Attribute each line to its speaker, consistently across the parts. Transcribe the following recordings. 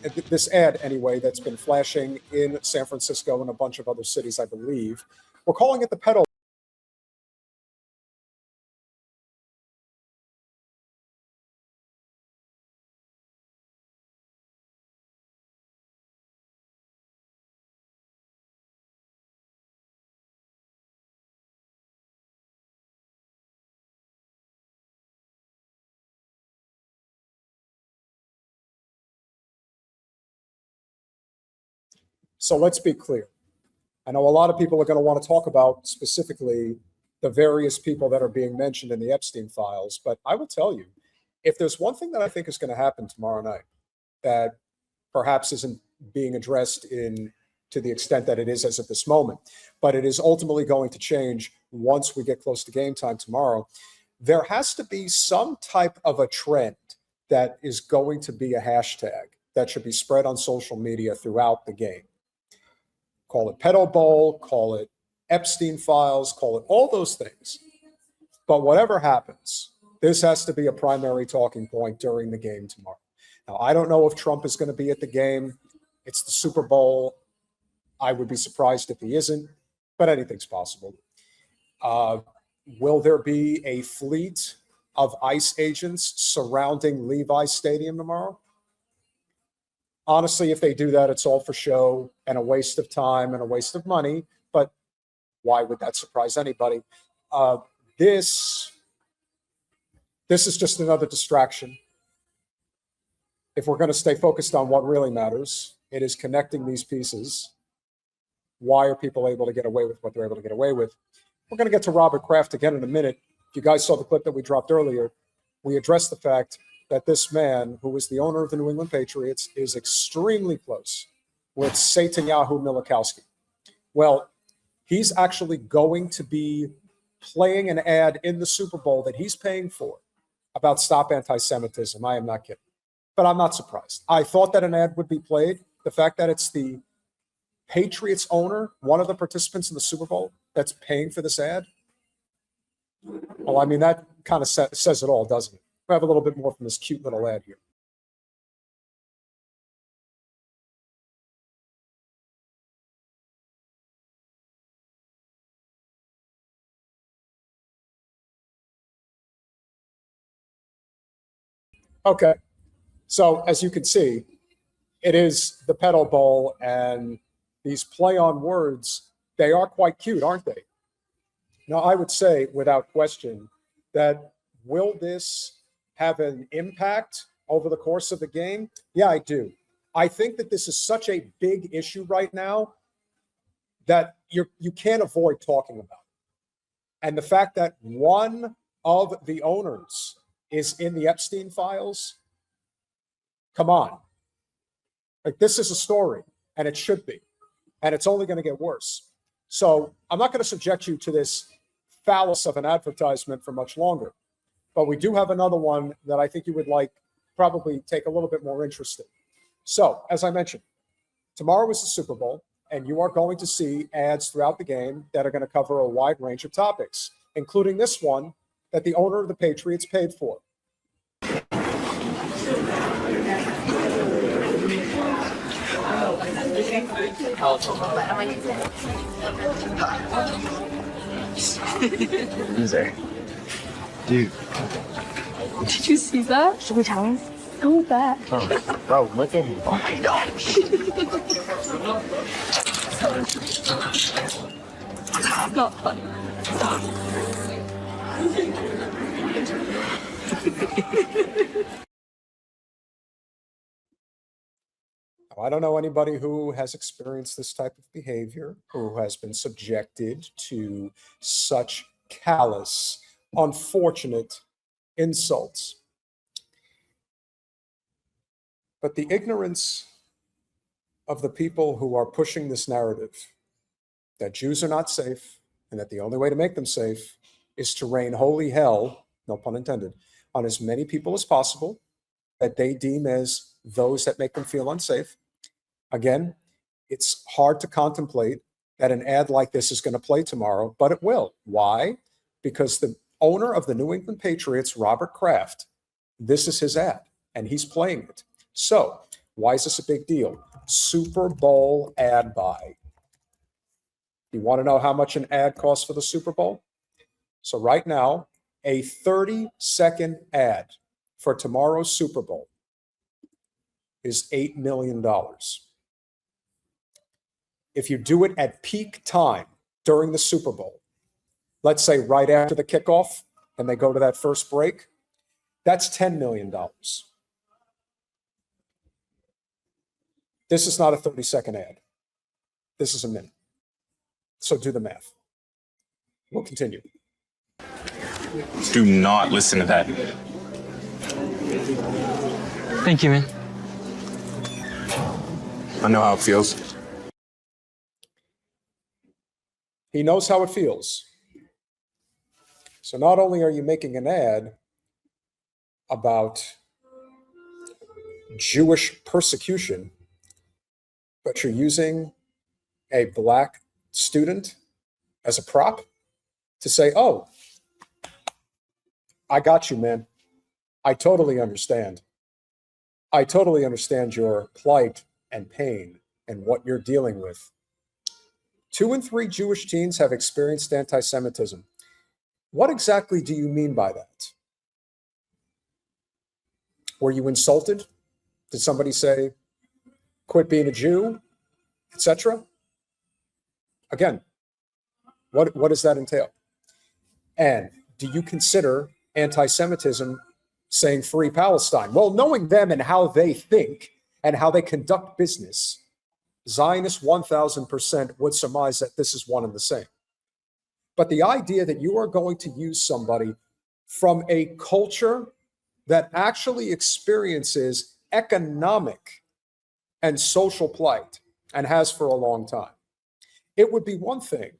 Speaker 1: this ad anyway, that's been flashing in San Francisco and a bunch of other cities, I believe. We're calling it the pedal. So let's be clear. I know a lot of people are going to want to talk about specifically the various people that are being mentioned in the Epstein files, but I will tell you, if there's one thing that I think is going to happen tomorrow night that perhaps isn't being addressed to the extent that it is as of this moment, but it is ultimately going to change once we get close to game time tomorrow, there has to be some type of a trend that is going to be a hashtag that should be spread on social media throughout the game. Call it pedo bowl, call it Epstein files, call it all those things. But whatever happens, this has to be a primary talking point during the game tomorrow. Now, I don't know if Trump is going to be at the game. It's the Super Bowl. I would be surprised if he isn't, but anything's possible. Will there be a fleet of ICE agents surrounding Levi's Stadium tomorrow? Honestly, if they do that, it's all for show and a waste of time and a waste of money. But why would that surprise anybody? This is just another distraction. If we're going to stay focused on what really matters, it is connecting these pieces. Why are people able to get away with what they're able to get away with? We're going to get to Robert Kraft again in a minute. If you guys saw the clip that we dropped earlier, we addressed the fact that this man, who is the owner of the New England Patriots, is extremely close with Satanyahu Milikowski. Well, he's actually going to be playing an ad in the Super Bowl that he's paying for about Stop Antisemitism. I am not kidding. But I'm not surprised. I thought that an ad would be played. The fact that it's the Patriots owner, one of the participants in the Super Bowl, that's paying for this ad. Well, I mean, that kind of says it all, doesn't it? We have a little bit more from this cute little ad here. Okay, so as you can see, it is the pedal bowl, and these play on words, they are quite cute, aren't they? Now, I would say without question that will this have an impact over the course of the game? Yeah, I do. I think that this is such a big issue right now that you can't avoid talking about it. And the fact that one of the owners is in the Epstein files, come on. Like, this is a story, and it should be. And it's only going to get worse. So I'm not going to subject you to this phallus of an advertisement for much longer. But we do have another one that I think you would like, probably take a little bit more interest in. So, as I mentioned, tomorrow is the Super Bowl, and you are going to see ads throughout the game that are going to cover a wide range of topics, including this one that the owner of the Patriots paid for.
Speaker 2: Loser. Dude.
Speaker 3: Did you see that? So bad.
Speaker 2: Oh, bro, look at him. Oh my gosh.
Speaker 3: It's not funny. Stop.
Speaker 1: I don't know anybody who has experienced this type of behavior, who has been subjected to such callous, unfortunate insults. But the ignorance of the people who are pushing this narrative that Jews are not safe and that the only way to make them safe is to rain holy hell, no pun intended, on as many people as possible that they deem as those that make them feel unsafe. Again, it's hard to contemplate that an ad like this is going to play tomorrow, but it will. Why? Because the owner of the New England Patriots, Robert Kraft, this is his ad, and he's playing it. So Why is this a big deal? Super Bowl ad buy. You want to know how much an ad costs for the Super Bowl? So right now, a 30-second ad for tomorrow's Super Bowl is $8 million. If you do it at peak time during the Super Bowl, let's say right after the kickoff and they go to that first break, that's $10 million. This is not a 30-second ad. This is a minute. So do the math. We'll continue.
Speaker 4: Do not listen to that.
Speaker 5: Thank you, man.
Speaker 4: I know how it feels.
Speaker 1: He knows how it feels. So not only are you making an ad about Jewish persecution, but you're using a black student as a prop to say, oh, I got you, man. I totally understand. I totally understand your plight and pain and what you're dealing with. 2 in 3 Jewish teens have experienced anti-Semitism. What exactly do you mean by that? Were you insulted? Did somebody say, quit being a Jew, etc.? Again, what does that entail? And do you consider anti-Semitism saying free Palestine? Well, knowing them and how they think and how they conduct business, Zionists 1000% would surmise that this is one and the same. But the idea that you are going to use somebody from a culture that actually experiences economic and social plight and has for a long time. It would be one thing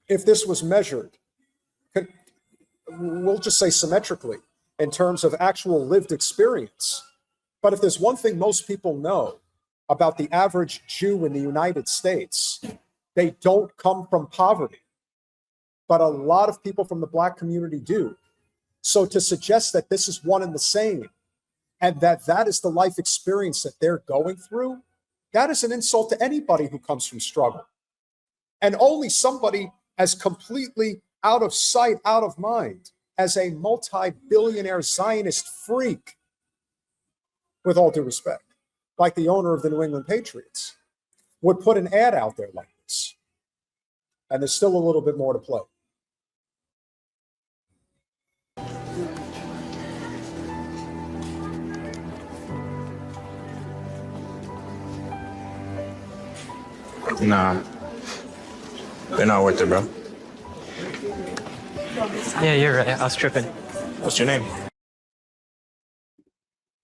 Speaker 1: if this was measured, we'll just say symmetrically, in terms of actual lived experience. But if there's one thing most people know about the average Jew in the United States, they don't come from poverty. But a lot of people from the Black community do. So to suggest that this is one and the same, and that that is the life experience that they're going through, that is an insult to anybody who comes from struggle. And only somebody as completely out of sight, out of mind, as a multi-billionaire Zionist freak, with all due respect, like the owner of the New England Patriots, would put an ad out there like this. And there's still a little bit more to play.
Speaker 4: Nah, they're not worth it, bro.
Speaker 5: Yeah, you're right. I was tripping.
Speaker 4: What's your name?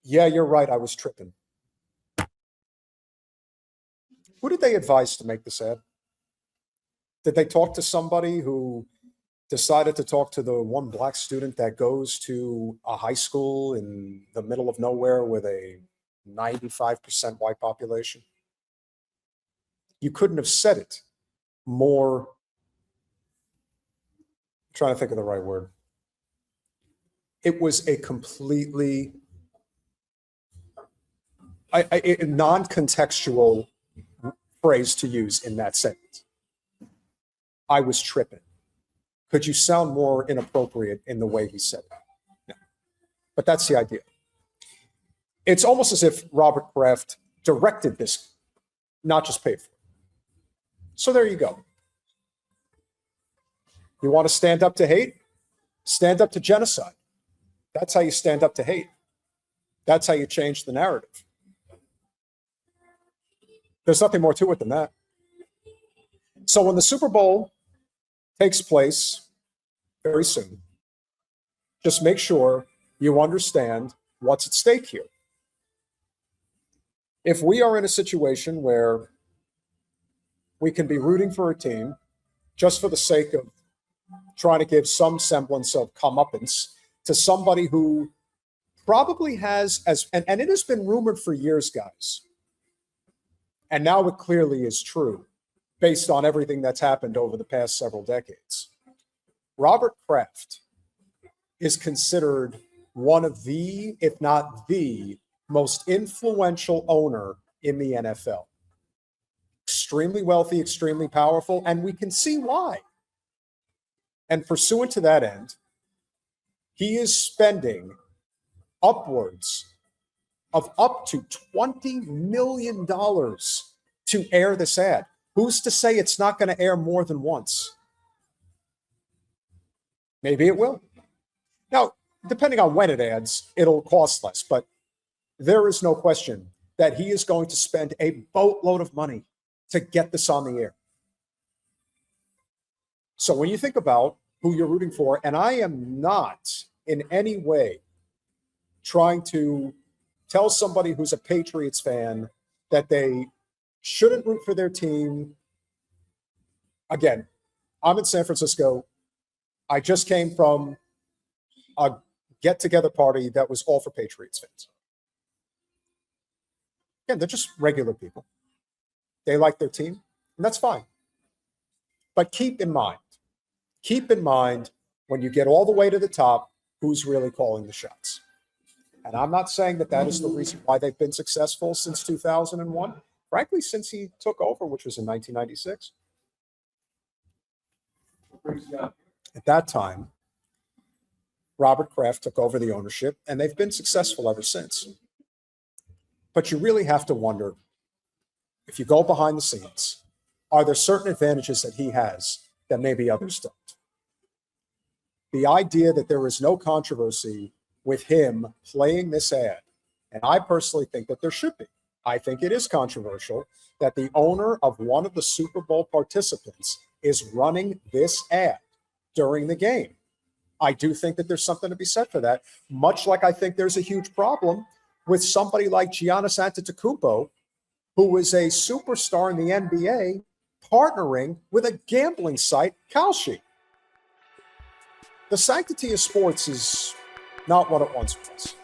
Speaker 1: Yeah, you're right. I was tripping. Who did they advise to make this ad? Did they talk to somebody who decided to talk to the one black student that goes to a high school in the middle of nowhere with a 95% white population? You couldn't have said it more. I'm trying to think of the right word. It was a completely non-contextual phrase to use in that sentence. I was tripping. Could you sound more inappropriate in the way he said it? No. But that's the idea. It's almost as if Robert Kraft directed this, not just paid for it. So there you go. You want to stand up to hate? Stand up to genocide. That's how you stand up to hate. That's how you change the narrative. There's nothing more to it than that. So when the Super Bowl takes place very soon, just make sure you understand what's at stake here. If we are in a situation where we can be rooting for a team just for the sake of trying to give some semblance of comeuppance to somebody who probably has, and it has been rumored for years, guys, and now it clearly is true based on everything that's happened over the past several decades. Robert Kraft is considered one of the, if not the most influential owner in the NFL. Extremely wealthy, extremely powerful, and we can see why. And pursuant to that end, he is spending upwards of up to $20 million to air this ad. Who's to say it's not going to air more than once? Maybe it will. Now, depending on when it airs, it'll cost less, but there is no question that he is going to spend a boatload of money to get this on the air. So when you think about who you're rooting for, and I am not in any way trying to tell somebody who's a Patriots fan that they shouldn't root for their team. Again, I'm in San Francisco. I just came from a get-together party that was all for Patriots fans. Again, they're just regular people. They like their team, and that's fine. But keep in mind when you get all the way to the top, who's really calling the shots. And I'm not saying that that is the reason why they've been successful since 2001. Frankly, since he took over, which was in 1996. At that time, Robert Kraft took over the ownership, and they've been successful ever since. But you really have to wonder, if you go behind the scenes, are there certain advantages that he has that maybe others don't? The idea that there is no controversy with him playing this ad, and I personally think that there should be. I think it is controversial that the owner of one of the Super Bowl participants is running this ad during the game. I do think that there's something to be said for that, much like I think there's a huge problem with somebody like Giannis Antetokounmpo, who is a superstar in the NBA, partnering with a gambling site, Kalshi. The sanctity of sports is not what it once was.